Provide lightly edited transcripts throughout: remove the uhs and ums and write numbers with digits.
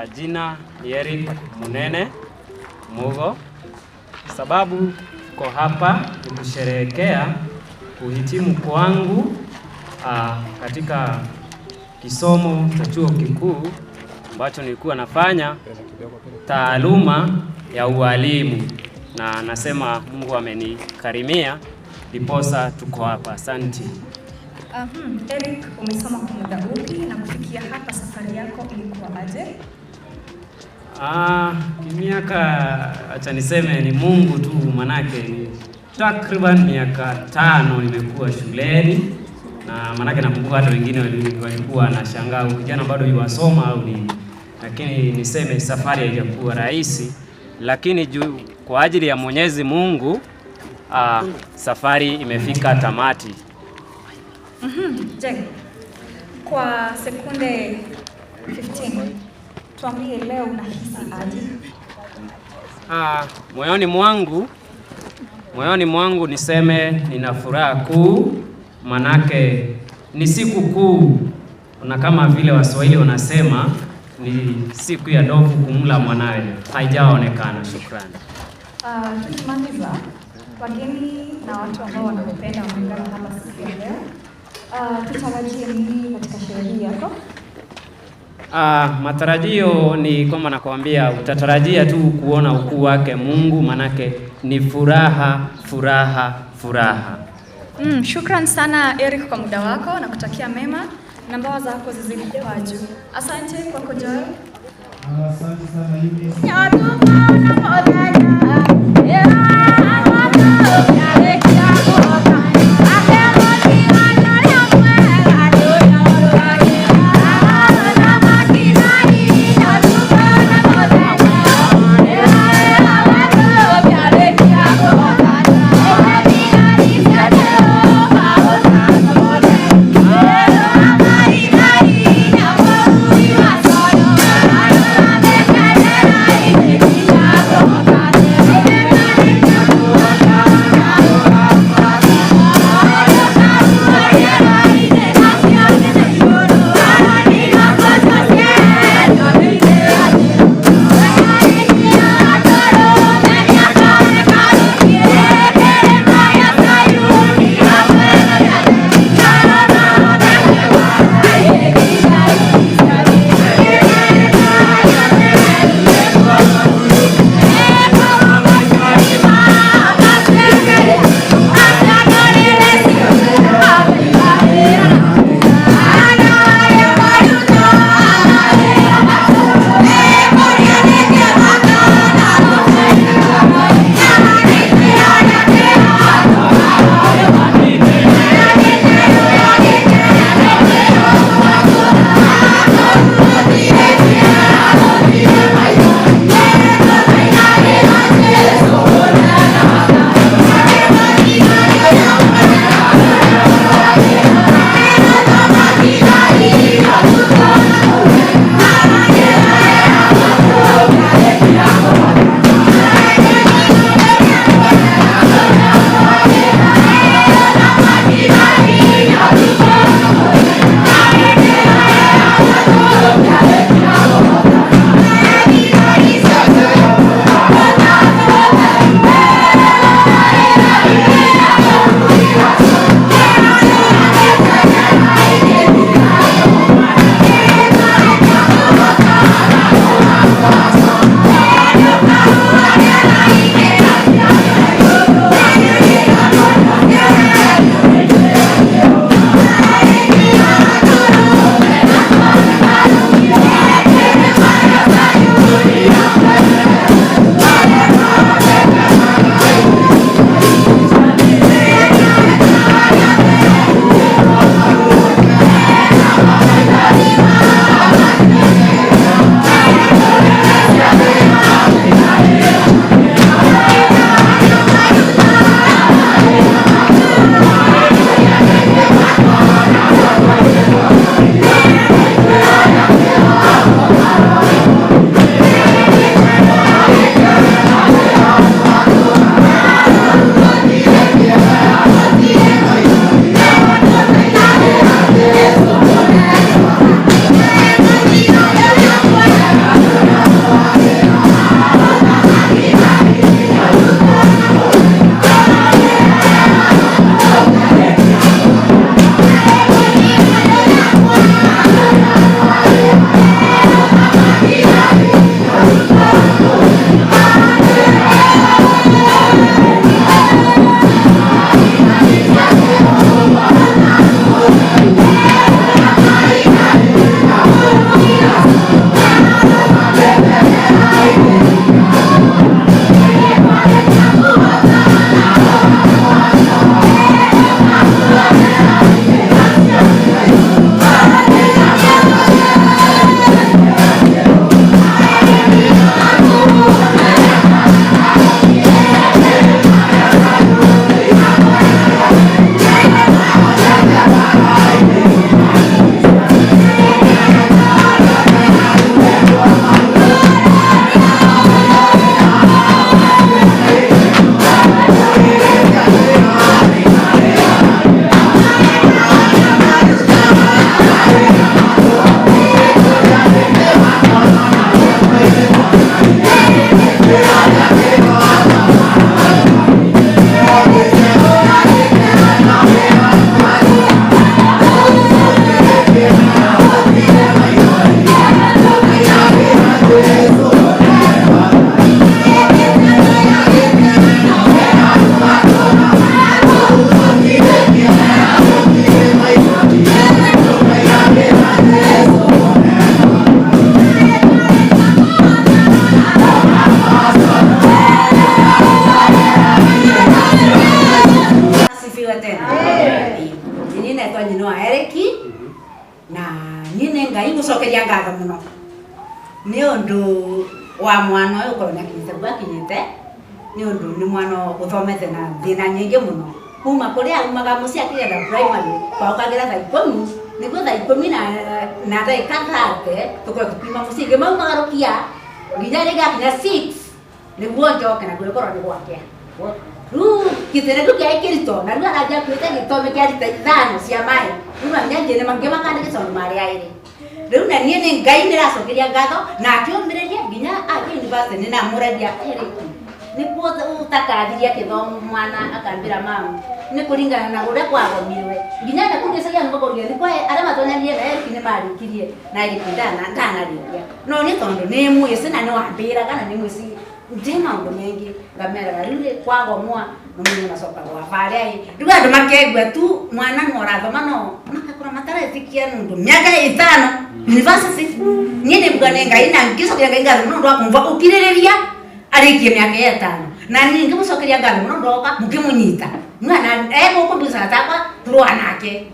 Jina ni Eric Munene Mugo. Sababu kwa hapa ni kusherehekea kuhitimu kwangu katika kisomo cha chuo kikuu ambacho nilikuwa nafanya taaluma ya ualimu, na nasema Mungu amenikarimia ndiposa tuko hapa. Asante. Eric, umesoma kwa muda upi na kufikia hapa safari yako ilikuwa aje? Miaka acha niseme ni Mungu tu, manake ni takriban miaka 5 nimekuwa shuleni, na manake nakumbuka hata wengine walikuwa wanashangaa kijana bado yuwasoma au nini, lakini niseme safari haijakuwa rahisi, lakini kwa ajili ya Mwenyezi Mungu safari imefika tamati. Je, kwa sekunde 15 tuambie leo unahisi aje? Moyoni mwangu niseme nina furaha kuu, manake ni siku kuu, na kama vile Waswahili wanasema ni siku ya ndovu kumla mwanawe, haijaonekana. Shukrani. Tukimaliza, wageni na watu ambao wanapenda wanaungana hapa siku ya leo, tutarajie nini katika sherehe yako? Matarajio ni kwamba nakwambia utatarajia tu kuona ukuu wake Mungu, manake ni furaha. Shukran sana Eric kwa muda wako na kutakia mema na mbawa zako zizidi kwa juu. Asante kwa Joel. Asante sana Eunice. Yeah. nyina wa Ereki na nyine ngai gucokeria ngatho muno ni undu wa mwana uyu korona kinite gwakinyite ni undu ni mwana uthomete na thina nyingi muno kuma kuria umaga mucia kirenda primary kwa ukagira tha 10 niguo tha 10 na ndagika 30 tukora tupima mucingi mau magarukia nginya rigakinya 6 niguo njoke na kurekorwo ni gwake kitene tukia kirito na ndio anaja kwita gitome kia lita 5 cia mai numa nyanjene mange makande gicono mari aire riu na nie ni ngai ni racokeria ngatho na akiumiriria nginya athi university ni na muradia Ereki ni kuo utakathiria kithomo mwana akambira mamu ni kuringana na uria kwagomirwe nginya na kungecagia ngogoria ni kwa aria matonyanie na Ereki ni marikirie na Ereki ndanarikia no ni tondu ni mwisi na ni wambira kana ni mwisi ndema ndo mengi ngamera rire kwagomwa nomwe nacoka gwa bare riu andu makegwa tu mwana norathoma no makakura mataretikia nundu miaka 5 university nyine bwana ngai na ngicokeria ngai ngatho no ndo akumva ukiririria arikie miaka 5 na ningi mucokeria ngatho no ndoka mukimunyita mwana guku mbisa takwa turwa nake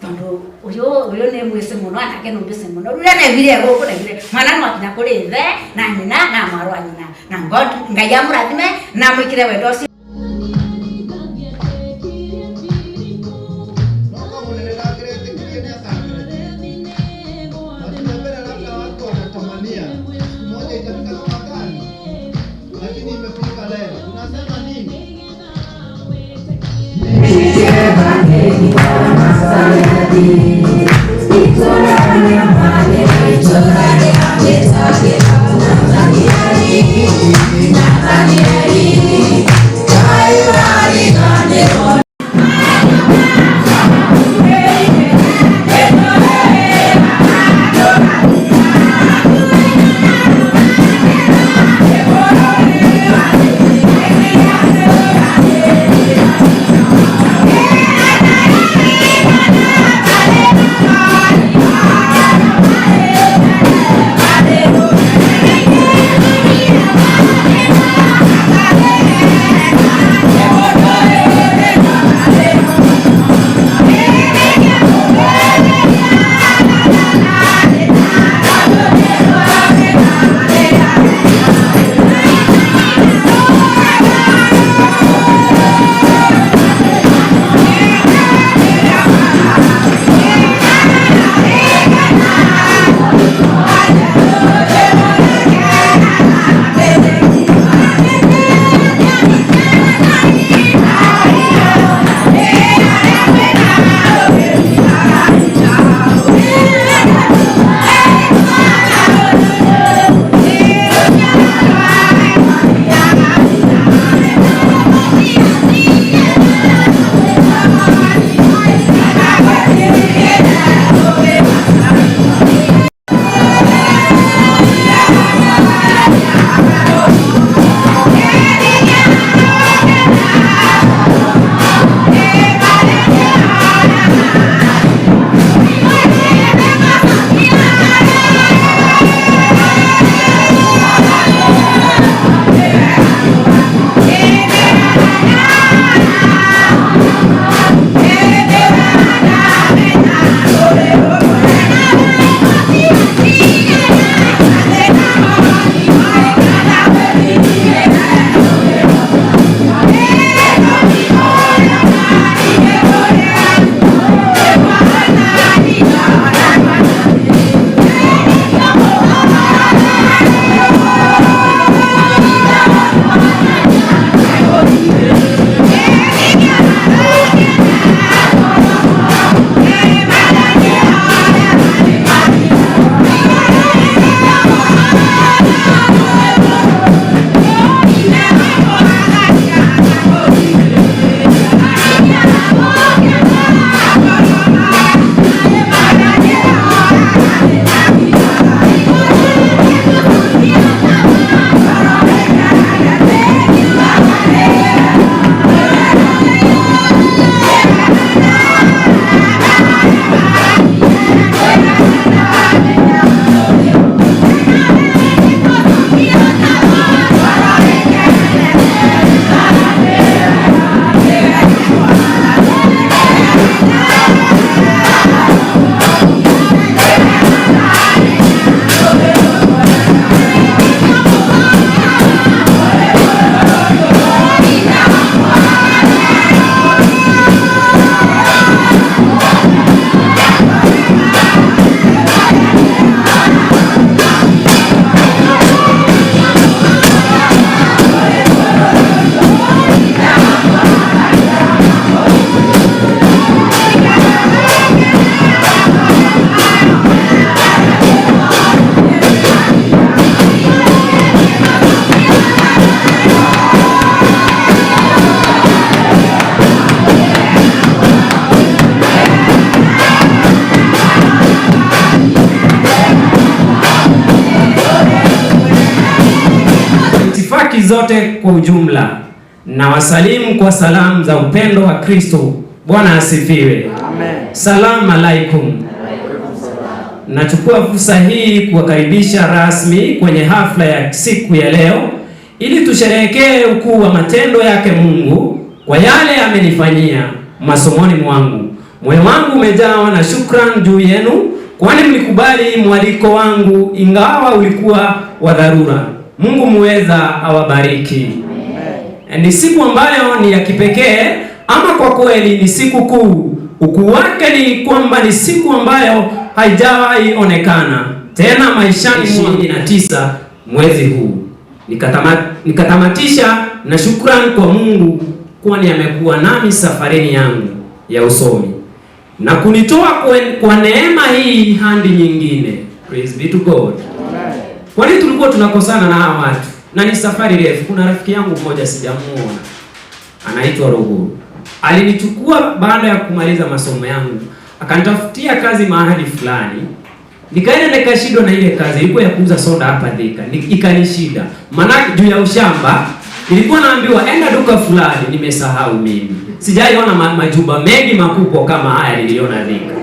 tondu uyu ni mwisi muno anake no mbisi muno rura na vile guku na vile mwana no akinya kuri the na nyina na mwaru wa nyina na God ngai amurathime na mwikire wendo ucio Nathanieli zote kwa ujumla, na wasalimu kwa salamu za upendo wa Kristo. Bwana asifiwe. Amen. Salamu alaikum. Nachukua fursa hii kuwakaribisha rasmi kwenye hafla ya siku ya leo ili tusherehekee ukuu wa matendo yake Mungu kwa yale amenifanyia masomoni mwangu. Moyo wangu umejawa na shukrani juu yenu, kwani mlikubali mwaliko wangu ingawa ulikuwa wa dharura. Mungu muweza awabariki. Ni siku ambayo ni ya kipekee, ama kwa kweli ni siku kuu. Ukuu wake ni kwamba ni siku ambayo haijawahi onekana tena maishani 29 mwezi huu. Nikatamatisha na shukrani kwa Mungu, kwani amekuwa nami safarini yangu ya usomi na kunitoa kwa neema hii hadi nyingine. Praise be to God. Kwani tulikuwa tunakosana na hawa watu na ni safari refu. Kuna rafiki yangu mmoja sijamuona, anaitwa Roguru. Alinichukua baada ya kumaliza masomo yangu, akanitafutia kazi mahali fulani. Nikaenda nikashindwa na ile kazi, ilikuwa ya kuuza soda hapa Thika. Ikanishida. Maana juu ya ushamba nilikuwa naambiwa enda duka fulani, nimesahau mimi. Sijaiona majuba mengi makubwa kama haya niliona Thika.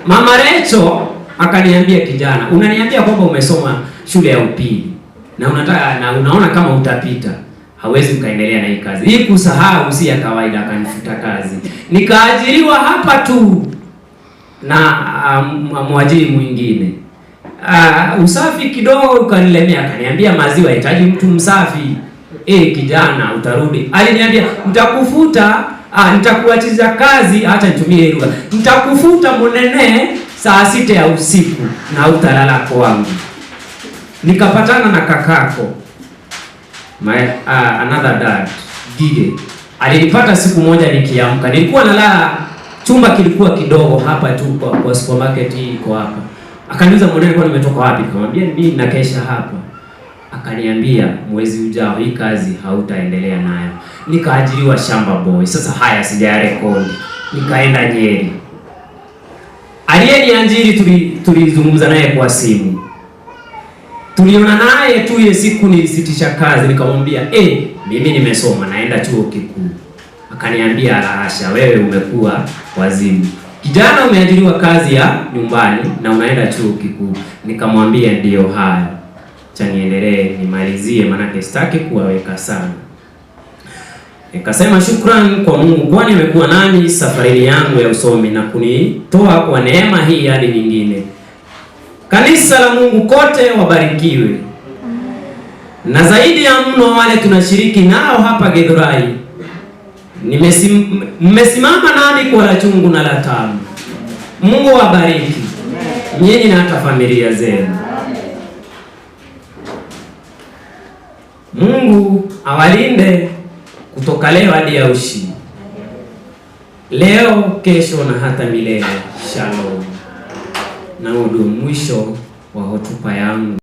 Mama Recho akaniambia, kijana, unaniambia kwamba umesoma shule ya upili na unataka na unaona kama utapita, hawezi ukaendelea na hii kazi. Hii kusahau si ya kawaida. Akanifuta kazi. Nikaajiriwa hapa tu na mwajiri mwingine. Usafi kidogo ukanilemea, akaniambia maziwa hitaji mtu msafi. Kijana utarudi. Aliniambia nitakufuta, nitakuachiza kazi, hata nitumie lugha. Nitakufuta munene saa 6 ya usiku na utalala kwangu. Nikapatana na kakako. Another dad, Gige. Alinipata siku moja nikiamka. Nilikuwa nalala, chumba kilikuwa kidogo hapa tu kwa supermarket hii iko hapa. Akaniuliza, mbona nilikuwa nimetoka wapi? Nikamwambia mimi nakesha hapa. Akaniambia mwezi ujao hii kazi hautaendelea nayo. Nikaajiriwa shamba boy. Sasa haya sijarekodi. Nikaenda Nyeri. Aliyeniajiri tulizungumza naye kwa simu. Tuliona naye tu ile siku nilisitisha kazi, nikamwambia mimi nimesoma naenda chuo kikuu. Akaniambia hasha, wewe umekuwa wazimu. Kijana, umeajiriwa kazi ya nyumbani na unaenda chuo kikuu. Nikamwambia ndio haya. Cha niendelee nimalizie, maana sitaki kuwaweka sana. Nikasema shukrani kwa Mungu, kwani amekuwa nami safari yangu ya usomi na kunitoa kwa neema hii hadi nyingine. Kanisa la Mungu kote wabarikiwe. Na zaidi ya mno wale tunashiriki nao hapa Githurai. Mmesimama nami kwa la chungu na la tamu. Mungu wabariki nyinyi na hata familia zenu. Mungu awalinde kutoka leo hadi ya ushi. Leo, kesho na hata milele. Shalom. Na ndio mwisho wa hotuba yangu.